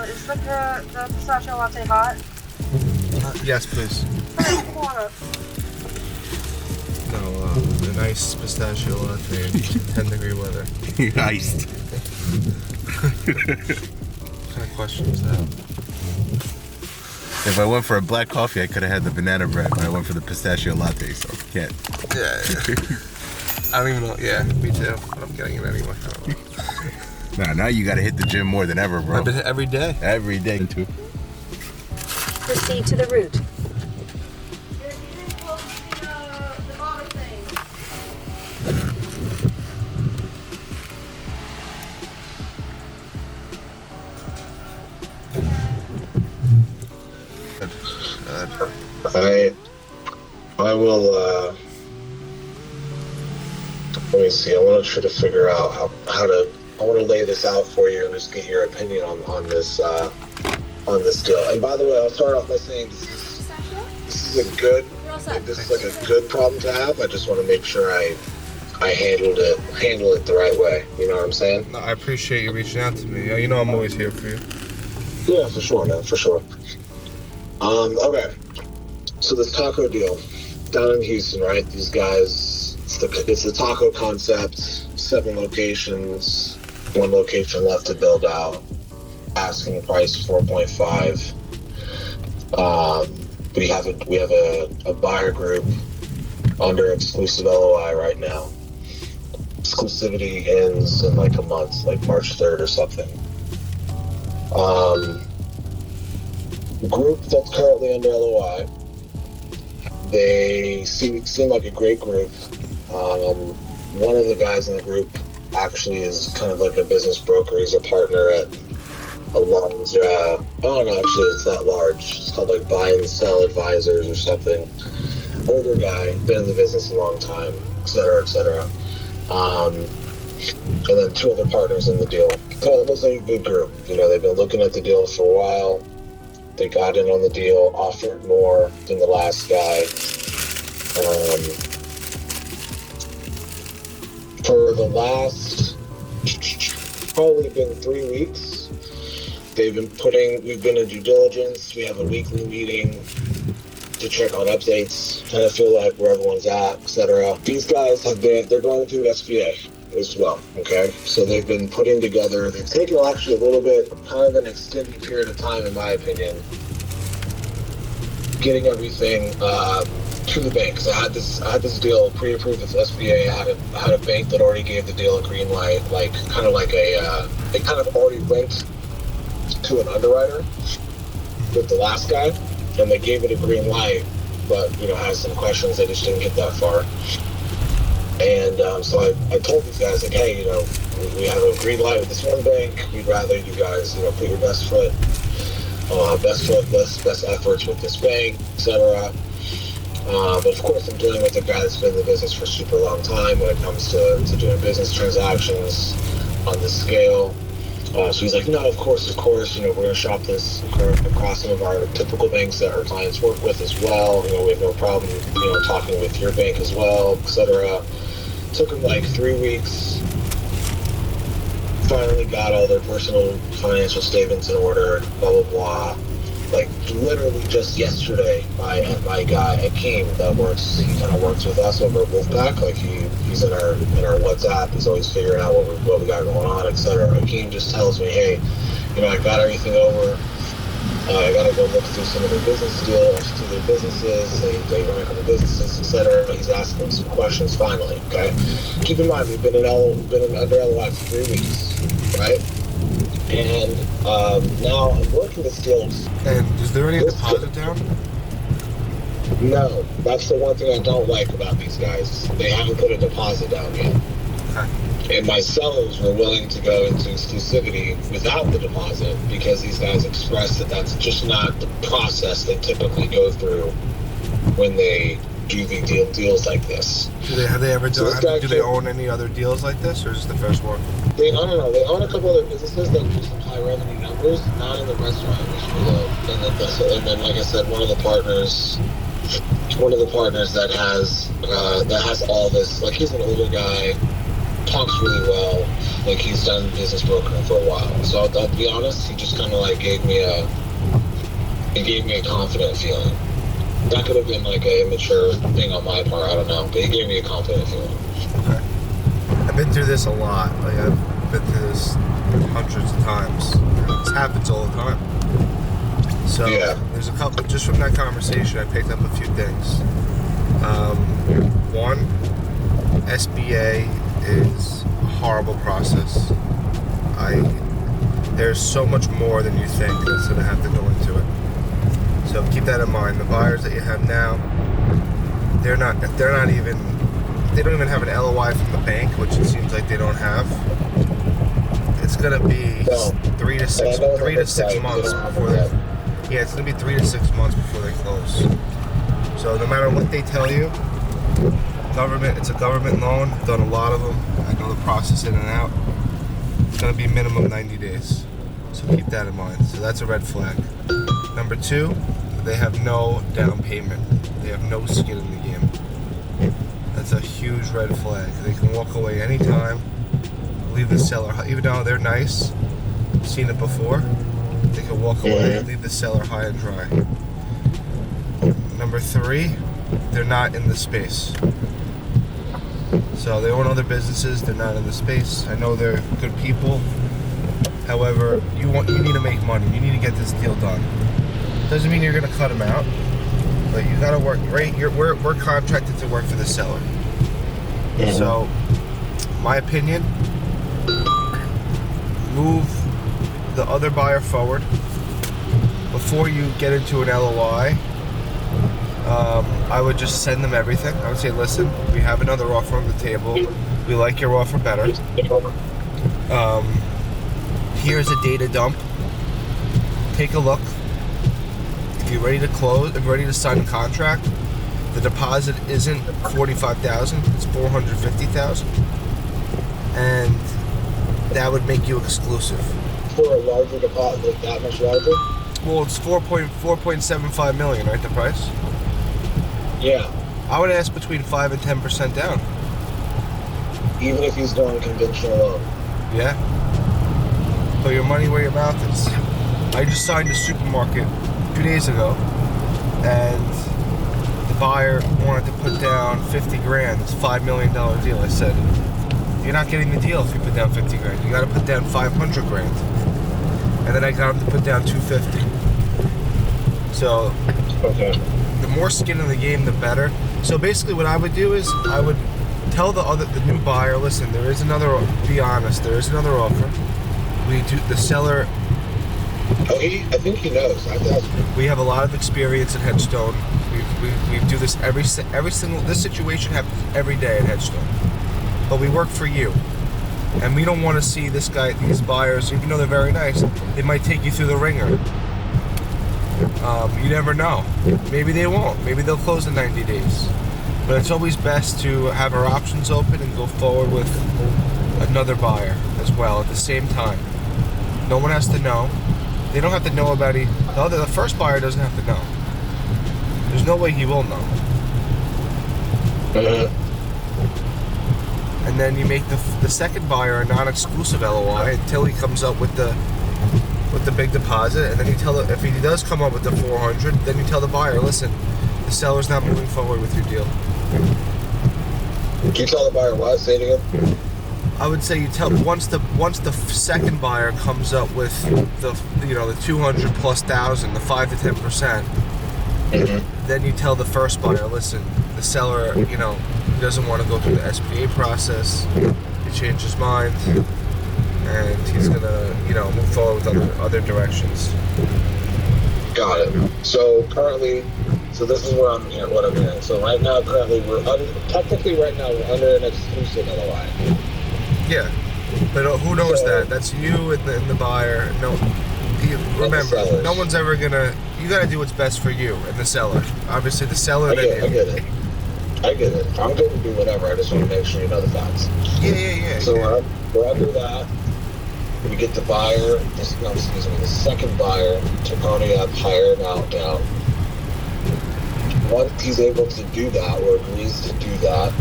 Is the pistachio latte hot? Yes, please. Water. No, a nice pistachio latte in 10-degree weather. Iced. What kind of question is that? If I went for a black coffee, I could have had the banana bread, but I went for the pistachio latte, so can't. Yeah. I don't even know. Yeah, me too. I'm getting it anyway. I don't know. Nah, now you gotta hit the gym more than ever, bro. I've been every day. Every day, too. Proceed to the route. I will, let me see, I want to try to figure out how to, I want to lay this out for you and just get your opinion on this deal. And by the way, I'll start off by saying this is a good, this is like a good problem to have. I just want to make sure I handle it the right way. You know what I'm saying? No, I appreciate you reaching out to me. You know I'm always here for you. Yeah, for sure, man, for sure. Okay. So this taco deal down in Houston, right? These guys, it's the taco concept, 7 locations, 1 location left to build out. Asking price 4.5. We have a buyer group under exclusive LOI right now. Exclusivity ends in like a month, like March 3rd or something. Group that's currently under LOI. They seem like a great group. One of the guys in the group actually is kind of like a business broker. He's a partner at a large, I don't know, actually it's that large. It's called like Buy and Sell Advisors or something. Older guy, been in the business a long time, et cetera, et cetera. And then 2 other partners in the deal. So it looks like a good group. You know, they've been looking at the deal for a while. They got in on the deal, offered more than the last guy. For the last probably been 3 weeks, we've been in due diligence. We have a weekly meeting to check on updates, kind of feel like where everyone's at, etc. These guys they're going through SBA as well, okay? So they've been putting together, they've taken actually a little bit, kind of an extended period of time, in my opinion, getting everything to the bank. Because I had this deal pre-approved with SBA. I had a bank that already gave the deal a green light, they kind of already went to an underwriter with the last guy, and they gave it a green light, but had some questions. They just didn't get that far. And so I told these guys, like, hey, we have a green light with this one bank. We'd rather you guys, put your best foot, best efforts with this bank, etc. But of course, I'm dealing with a guy that's been in the business for a super long time when it comes to doing business transactions on this scale. So he's like, no, of course, we're going to shop this across some of our typical banks that our clients work with as well. We have no problem, talking with your bank as well, etc. Took him like 3 weeks. Finally got all their personal financial statements in order, blah, blah, blah. Like literally just yesterday, my guy Akeem he kind of works with us over at Wolfpack. Like he's in our WhatsApp. He's always figuring out what we got going on, etc. Akeem just tells me, hey, I got everything over. I gotta go look through some of their business deals, through their businesses. They run a couple businesses, etc. He's asking some questions finally. Okay, keep in mind we've been under LOI for 3 weeks, right? And now I'm working this deal. And is there any deposit down? No, that's the one thing I don't like about these guys. They haven't put a deposit down yet. Okay. And my sellers were willing to go into exclusivity without the deposit because these guys expressed that that's just not the process they typically go through when they do the deals like this. Have they ever done? Do they own any other deals like this, or is this the first one? They own a couple other businesses that do some high revenue numbers, not in the restaurant industry though. And then, like I said, one of the partners that has all this, like he's an older guy, talks really well. Like he's done business brokering for a while. So I'll be honest, he just kind of like gave me a confident feeling. That could have been like an immature thing on my part, I don't know, but he gave me a confident feeling. Okay. I've been through this a lot. Like I've been through this hundreds of times. This happens all the time. So there's a couple, just from that conversation, I picked up a few things. One, SBA is a horrible process. There's so much more than you think that's going to have to go into it. So keep that in mind. The buyers that you have now, they don't even have an LOI from the bank, which it seems like they don't have. It's going to be 3 to 6 months before they. Yeah, it's going to be 3 to 6 months before they close. So no matter what they tell you, it's a government loan. I've done a lot of them. I know the process in and out. It's going to be minimum 90 days. So keep that in mind. So that's a red flag. Number 2, they have no down payment. They have no skin in the game. That's a huge red flag. They can walk away anytime, leave the seller, even though they're nice, seen it before, they can walk away and leave the seller high and dry. Number 3, they're not in the space. So they own other businesses, they're not in the space. I know they're good people. However, you need to make money. You need to get this deal done. Doesn't mean you're going to cut them out, but you got to work. Right? We're contracted to work for the seller. So, my opinion, move the other buyer forward before you get into an LOI. I would just send them everything. I would say, listen, we have another offer on the table. We like your offer better. Here's a data dump. Take a look. If you're ready to close, if you're ready to sign a contract, the deposit isn't $45,000, it's $450,000, and that would make you exclusive. For a larger deposit, like that much larger? Well, it's 4.75 million, right? The price. Yeah. I would ask between 5 and 10% down. Even if he's going conventional loan. Yeah. Put your money where your mouth is. I just signed a supermarket 2 days ago, and the buyer wanted to put down 50 grand. It's a $5 million deal. I said, you're not getting the deal if you put down 50 grand. You got to put down 500 grand. And then I got him to put down 250. So, the more skin in the game, the better. So basically, what I would do is I would tell the new buyer, listen, there is another. Be honest, there is another offer. The seller. I think he knows. We have a lot of experience at Headstone. We do this every single. This situation happens every day at Headstone. But we work for you, and we don't want to see these buyers. Even though they're very nice, they might take you through the ringer. You never know. Maybe they won't. Maybe they'll close in 90 days. But it's always best to have our options open and go forward with another buyer as well at the same time. No one has to know. They don't have to know about it. The first buyer doesn't have to know. There's no way he will know. And then you make the second buyer a non-exclusive LOI until he comes up with the big deposit, and then if he does come up with the 400, then you tell the buyer, listen, the seller's not moving forward with your deal. Can you tell the buyer what? Say it again. I would say you tell once the second buyer comes up with the 200 plus thousand, the 5 to 10%, then you tell the first buyer, listen, the seller, he doesn't want to go through the SBA process. He changed his mind, and he's gonna, move forward with other directions. Got it. So currently, this is where I'm what I'm hearing. So right now, currently, we're under an exclusive LOI. Yeah, but who knows that? That's you and the buyer. No, remember, no one's ever gonna. You gotta do what's best for you and the seller. Obviously, the seller. I get it. I'm going to do whatever. I just want to make sure you know the facts. Yeah. So we're under that. We get the buyer. The second buyer to pony up, higher amount down. Once he's able to do that, or agrees to do that,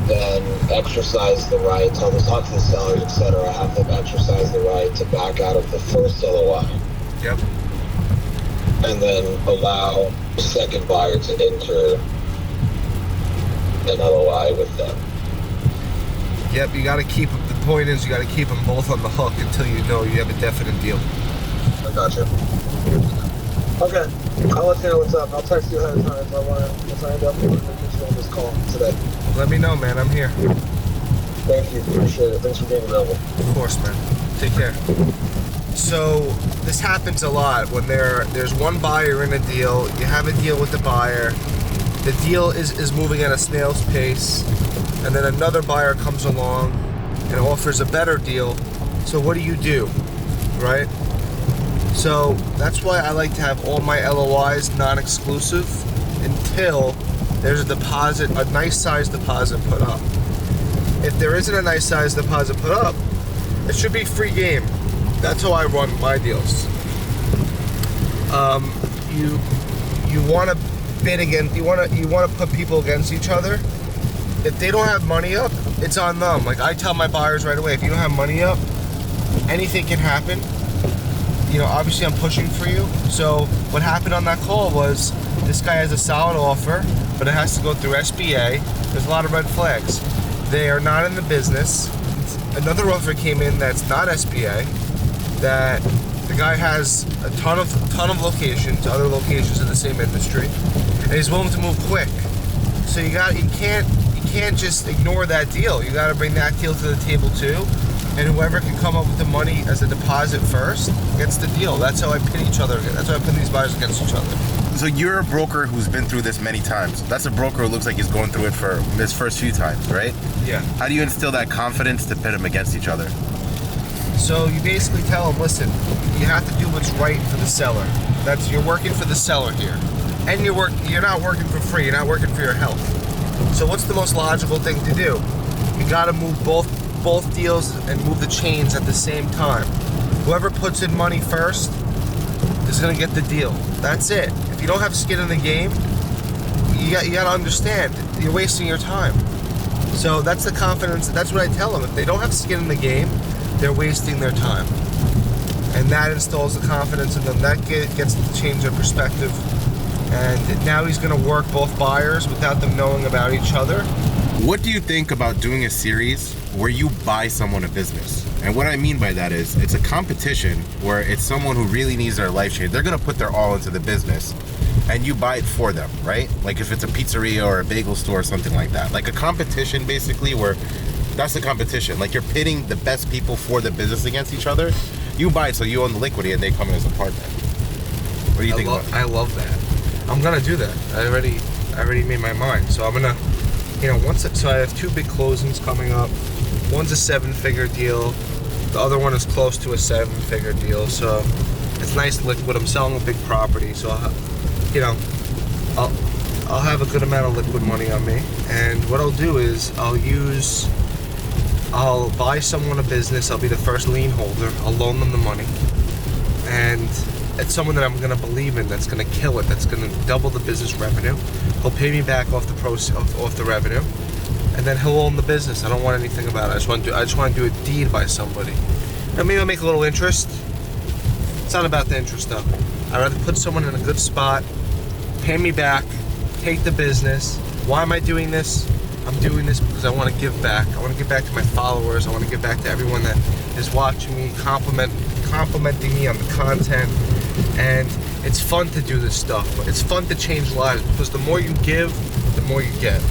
then exercise the right, talk to the sellers, etc., have them exercise the right to back out of the first LOI. Yep. And then allow the second buyer to enter an LOI with them. Yep, you got to keep, the point is you got to keep them both on the hook until you know you have a definite deal. I gotcha. Okay, I'll let you know what's up. I'll text you ahead of time if I end up on this call today. Let me know, man. I'm here. Thank you. Appreciate it. Thanks for being available. Of course, man. Take care. So this happens a lot when there's one buyer in a deal. You have a deal with the buyer. The deal is moving at a snail's pace, and then another buyer comes along and offers a better deal. So what do? Right? So that's why I like to have all my LOIs non-exclusive until there's a deposit, a nice size deposit put up. If there isn't a nice size deposit put up, it should be free game. That's how I run my deals. You want to bid against, you want to put people against each other. If they don't have money up, it's on them. Like I tell my buyers right away, if you don't have money up, anything can happen. You know, obviously I'm pushing for you. So what happened on that call was this guy has a solid offer, but it has to go through SBA. There's a lot of red flags. They are not in the business. Another offer came in that's not SBA, that the guy has a ton of locations, other locations in the same industry, and he's willing to move quick. So you can't just ignore that deal. You got to bring that deal to the table too, and whoever can come up with the money as a deposit first gets the deal. That's how I pit each other. That's how I pit these buyers against each other. So you're a broker who's been through this many times. That's a broker who looks like he's going through it for his first few times, right? Yeah. How do you instill that confidence to pit them against each other? So you basically tell them, listen, you have to do what's right for the seller. You're working for the seller here, and you're not working for free. You're not working for your health. So what's the most logical thing to do? You got to move both deals and move the chains at the same time. Whoever puts in money first is going to get the deal. That's it. If you don't have skin in the game, you got to understand you're wasting your time. So that's the confidence. That's what I tell them. If they don't have skin in the game, they're wasting their time. And that installs the confidence in them. That gets them to change their perspective. And now he's going to work both buyers without them knowing about each other. What do you think about doing a series where you buy someone a business? And what I mean by that is it's a competition where it's someone who really needs their life changed. They're going to put their all into the business and you buy it for them, right? Like if it's a pizzeria or a bagel store or something like that. Like a competition basically where that's the competition. Like you're pitting the best people for the business against each other. You buy it so you own the liquidity and they come in as a partner. What do you think about that? I love that. I'm going to do that. I already made my mind. So I'm going to, so I have two big closings coming up. One's a 7-figure deal. The other one is close to a 7-figure deal. So it's nice liquid. I'm selling a big property. So I'll have a good amount of liquid money on me. And what I'll do is I'll buy someone a business. I'll be the first lien holder. I'll loan them the money. And it's someone that I'm going to believe in, that's going to kill it, that's going to double the business revenue. He'll pay me back off the revenue, and then he'll own the business. I don't want anything about it. I just want to do a deed by somebody. Now maybe I'll make a little interest. It's not about the interest though. I'd rather put someone in a good spot, pay me back, take the business. Why am I doing this? I'm doing this because I want to give back. I want to give back to my followers. I want to give back to everyone that is watching me, complimenting me on the content. And it's fun to do this stuff. It's fun to change lives because the more you give, the more you get.